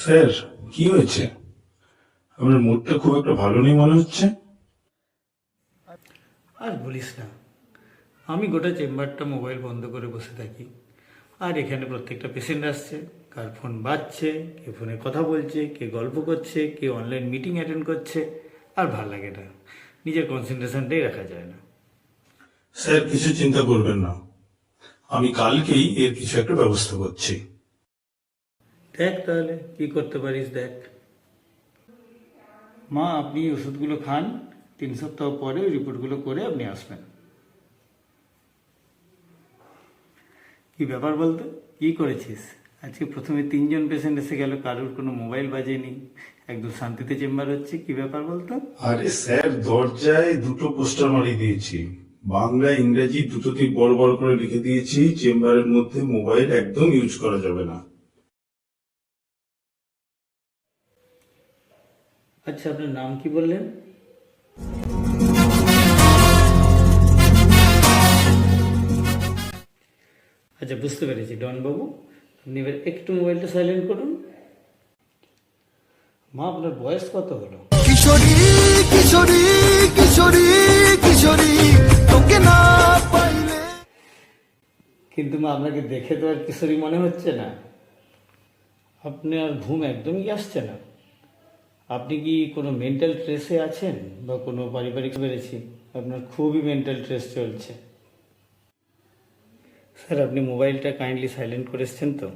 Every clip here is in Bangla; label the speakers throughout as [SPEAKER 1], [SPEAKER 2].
[SPEAKER 1] স্যার, কি হয়েছে? আপনার মুডটা খুব একটা ভালো নেই মনে হচ্ছে।
[SPEAKER 2] আর বলিস না, আমি গোটা চেম্বারটা মোবাইল বন্ধ করে বসে থাকি। আর এখানে প্রত্যেকটা পেশেন্ট আসছে, কার ফোন বাজছে, কে ফোনে কথা বলছে, কে গল্প করছে, কে অনলাইন মিটিং অ্যাটেন্ড করছে। আর ভাল লাগে না, নিজের কনসেন্ট্রেশনটাই রাখা যায় না।
[SPEAKER 1] স্যার, কিছু চিন্তা করবেন না, আমি কালকেই এর কিছু একটা ব্যবস্থা করছি।
[SPEAKER 2] দেখ তাহলে কি করতে পারিস, দেখ। মা, আপনি ওষুধগুলো খান, 3 সপ্তাহ পরে ওই রিপোর্টগুলো করে আপনি আসবেন। কি ব্যাপার বলতো, কি করেছিস? আজকে প্রথমে 3জন পেশেন্ট এসে গেল, কারোর কোনো মোবাইল বাজেনি, একদম শান্তিতে চেম্বার হচ্ছে। কি ব্যাপার বলতো?
[SPEAKER 1] আরে স্যার, দরজায় দুটো পোস্টার মারিয়ে দিয়েছি, বাংলা ইংরেজি দুটোতেই বড় বড় করে লিখে দিয়েছি, চেম্বারের মধ্যে মোবাইল একদম ইউজ করা যাবে না।
[SPEAKER 2] আচ্ছা, আপনার নাম কি বললেন? আচ্ছা, বুঝতে পেরেছি ডন বাবু। আপনি এবার একটু মোবাইলটা সাইলেন্ট করুন। মা, আপনার বয়স কত হলো?
[SPEAKER 3] কিশোরী কিশোরী কিশোরী কিশোরী তোকে না পাইলে।
[SPEAKER 2] কিন্তু মা, আপনাকে দেখে তো আর কিশোরী মনে হচ্ছে না। আপনার ঘুম একদমই আসছে না। আপনি কি কোনো মেন্টাল স্ট্রেসে আছেন, বা কোনো পারিবারিক পেরেছি আপনার খুবই মেন্টাল স্ট্রেস চলছে। স্যার, আপনি মোবাইলটা কাইন্ডলি সাইলেন্ট করে এসছেন তো,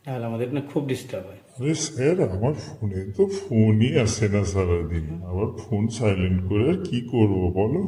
[SPEAKER 2] নাহলে আমাদের না খুব ডিস্টার্ব হয়।
[SPEAKER 4] আরে স্যার, আমার ফোনে তো ফোনই আসে না সারাদিন, আবার ফোন সাইলেন্ট করে আর কি করবো বলো।